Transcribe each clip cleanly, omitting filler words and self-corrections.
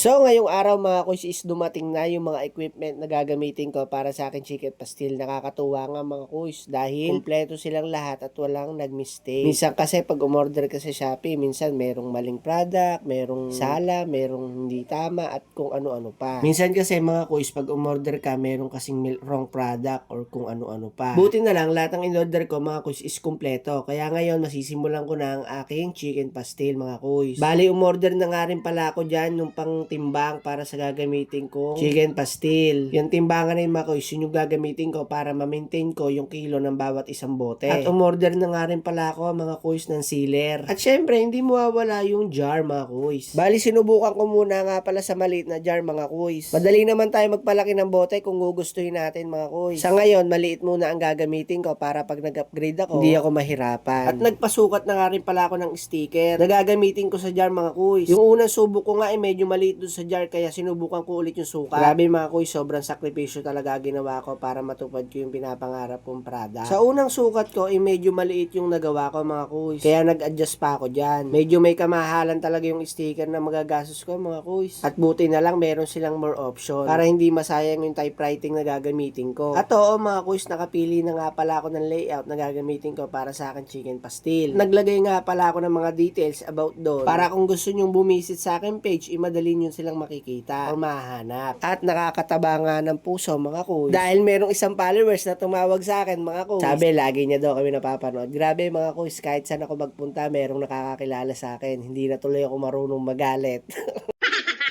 So, ngayong araw mga kuys is dumating na yung mga equipment na gagamitin ko para sa akin chicken pastil. Nakakatuwa nga mga kuys dahil kumpleto silang lahat at walang nag-mistake. Minsan kasi pag umorder ka sa Shopee, minsan merong maling product, merong sala, merong hindi tama at kung ano-ano pa. Minsan kasi mga kuys pag umorder ka, merong kasing wrong product or kung ano-ano pa. Buti na lang lahat ng in-order ko mga kuys is kumpleto. Kaya ngayon masisimulan ko na ang aking chicken pastil mga kuys. Bali umorder na nga rin pala ako dyan nung pang timbang para sa gagamitin kong chicken pastil. Yung timbangan na yun mga kuys, yun yung gagamitin ko para ma-maintain ko yung kilo ng bawat isang bote. At umorder na nga rin pala ako mga kuys ng sealer. At syempre, hindi mawawala yung jar mga kuys. Bali, sinubukan ko muna nga pala sa maliit na jar mga kuys. Madali naman tayo magpalaki ng bote kung gugustuhin natin mga kuys. Sa ngayon, maliit muna ang gagamitin ko para pag nag-upgrade ako, hindi ako mahirapan. At nagpasukat na nga rin pala ako ng sticker na gagamitin ko sa jar mga kuys. Yung unang subok ko nga ay medyo maliit doon sa jar kaya sinubukan ko ulit yung sukat. Grabe mga kuys, sobrang sakripisyo talaga ginawa ko para matupad ko yung pinapangarap kong product. Sa unang sukat ko ay medyo maliit yung nagawa ko mga kuys. Kaya nag-adjust pa ako dyan. Medyo may kamahalan talaga yung sticker na magagastos ko mga kuys. At buti na lang meron silang more option para hindi masayang yung typewriting na gagamitin ko. At oo mga kuys, nakapili na nga pala ako ng layout na gagamitin ko para sa akin chicken pastil. Naglagay nga pala ako ng mga details about doon para kung gusto nyong bumisit sa akin page, madali nyo silang makikita o mahanap. At nakakataba nga ng puso mga kuys. Dahil merong isang followers na tumawag sa akin mga kuys. Sabi, lagi niya daw kami napapanood. Grabe mga kuys, kahit saan ako magpunta, merong nakakakilala sa akin. Hindi na tuloy ako marunong magalit.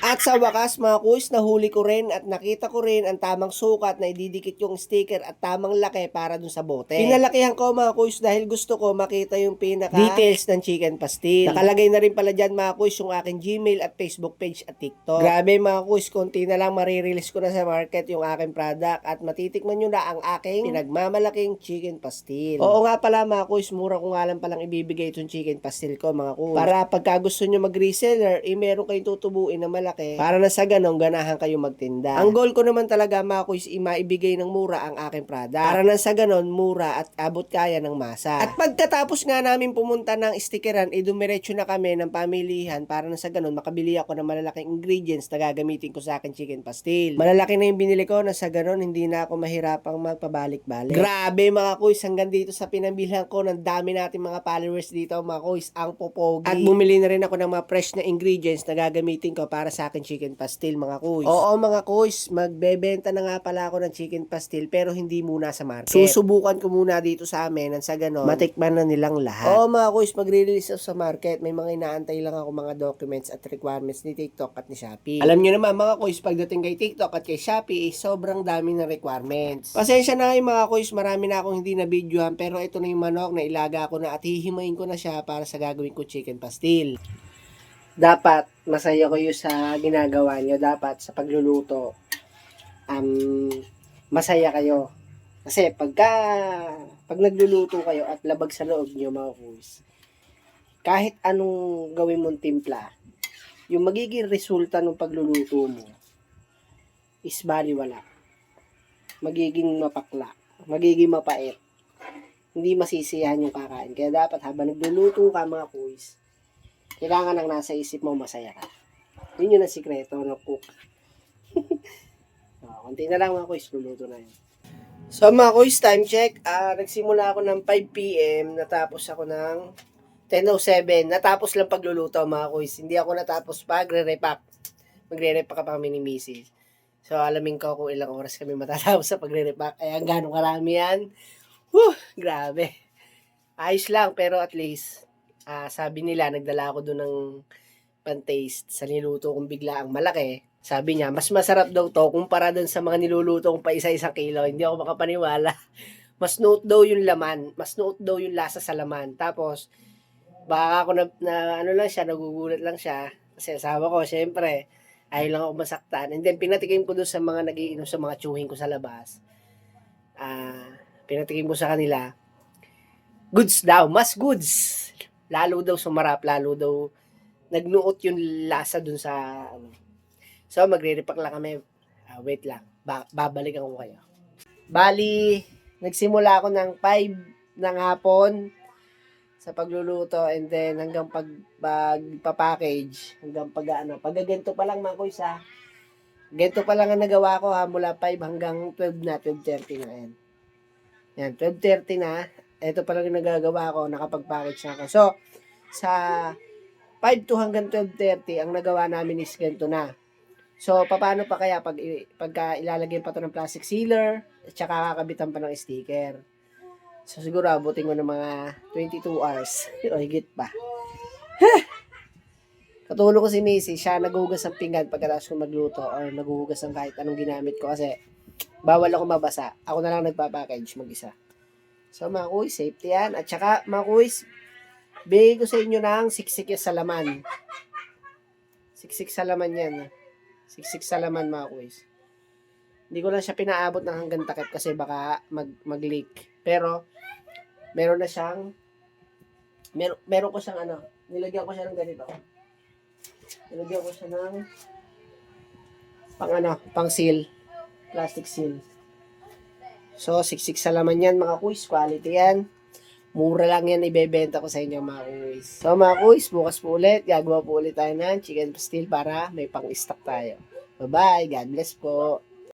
At sa wakas mga kuys, nahuli ko rin at nakita ko rin ang tamang sukat na ididikit yung sticker at tamang laki para dun sa bote. Pinalakihan ko mga kuys dahil gusto ko makita yung pinaka details ng chicken pastil. Nakalagay na rin pala dyan mga kuys yung aking Gmail at Facebook page at TikTok. Grabe mga kuys, konti na lang marirelease ko na sa market yung aking product at matitikman nyo na ang aking pinagmamalaking chicken pastil. Oo nga pala mga kuys, mura ko nga lang palang ibibigay itong chicken pastil ko mga kuys. Para pagka gusto nyo mag-reseller, meron kayong tutubuin na malaki para na sa ganong ganahan kayo magtinda. Ang goal ko naman talaga mga kuys, maibigay ng mura ang aking product. Para na sa ganon, mura at abot kaya ng masa. At pagkatapos nga namin pumunta ng stickeran, dumiretso na kami ng pamilihan para na sa ganon, makabili ako ng malalaking ingredients na gagamitin ko sa akin chicken pastil. Malalaki na yung binili ko na sa ganon, hindi na ako mahirapang magpabalik-balik. Grabe mga kuys, hanggang dito sa pinambilhan ko, ng dami natin mga followers dito mga kuys, ang popogi. At bumili na rin ako ng mga fresh na ingredients na gagamitin ko para sa akin chicken pastil mga kuys. Oo mga kuys, magbebenta na nga pala ako ng chicken pastil pero hindi muna sa market. Susubukan ko muna dito sa amin nang sa ganon, matikman na nilang lahat. Oo mga kuys, magre-release ako sa market. May mga inaantay lang ako mga documents at requirements ni TikTok at ni Shopee. Alam nyo naman mga kuys, pagdating kay TikTok at kay Shopee, sobrang dami ng requirements. Pasensya na kayo mga kuys, marami na akong hindi na videohan pero ito na yung manok na ilaga ko na at hihimayin ko na siya para sa gagawin ko chicken pastil. Dapat masaya kayo sa ginagawa nyo. Dapat sa pagluluto masaya kayo. Kasi pag nagluluto kayo at labag sa loob nyo mga kuys, kahit anong gawin mong timpla, yung magiging resulta ng pagluluto mo is baliwala. Magiging mapakla, magiging mapait, hindi masisiyahan yung kakain. Kaya dapat habang nagluluto ka mga kuys, kailangan lang nasa isip mo masaya ka. Yun yung sikreto ng cook. Konti na lang mga kuys, luluto na yun. So mga kuys, time check. Nagsimula ako ng 5 PM, natapos ako ng 10:07. Natapos lang pagluluto mga kuys. Hindi ako natapos pagre-repack. Magre-repack pa kami ni Mrs. So alamin ko kung ilang oras kami matatapos sa pagre-repack. Ay, gano'ng karami yan. Grabe. Ayos lang, pero at least sabi nila, nagdala ako doon ng pan-taste sa niluto kong bigla ang malaki. Sabi niya, mas masarap daw to kumpara doon sa mga niluluto kong pa isa-isang kilo. Hindi ako makapaniwala. Mas nuot daw yung laman. Mas nuot daw yung lasa sa laman. Tapos, baka ako ano lang siya, nagugulat lang siya. Kasi asawa ko, syempre, ayaw lang ako masaktan. And then, pinatikim ko doon sa mga nagiinom sa mga tsuhin ko sa labas. Pinatikim ko sa kanila, goods daw, mas goods. Lalo daw sumarap, lalo daw nagnuot yung lasa dun sa So magre-repack lang kami. Wait lang, babalikan ko kayo. Bali, nagsimula ako ng 5 ng hapon sa pagluluto, and then hanggang pagpapackage, hanggang pag ganito pa lang mga kuys ha. Ganito pa lang ang nagawa ko ha, mula 5 hanggang 12 na, 12:30 na yan. Yan, 12:30 na. Ito pa lang yung nagagawa ko, nakapag-package na ako. So, sa 5 to hanggang 12:30, ang nagawa namin is ganito na. So, paano pa kaya pagka ilalagay pa to ng plastic sealer, at saka kakabitan pa ng sticker. So, siguro abutin ko ng mga 22 hours. O higit pa. Katulong ko si Missy, siya naghuhugas ng pinggan pagkatapos ko magluto or naghuhugas ng kahit anong ginamit ko kasi bawal ako mabasa. Ako na lang nagpapackage mag-isa. So, mga kuys, safety yan. At saka, mga kuys, bigay ko sa inyo ng siksik sa laman. Siksik sa laman yan. Siksik sa laman, mga kuys. Hindi ko lang siya pinaabot ng hanggang takip kasi baka mag-leak. Pero, meron na siyang, meron ko siyang nilagyan ko siya ng ganito. Nilagyan ko siya ng pang seal. Plastic seal. So, siksik sa laman yan, mga kuys. Quality yan. Mura lang yan ibebenta ko sa inyo, mga kuys. So, mga kuys, bukas po ulit. Gagawa po ulit tayo ng chicken pastil para may pang-stock tayo. Bye-bye. God bless po.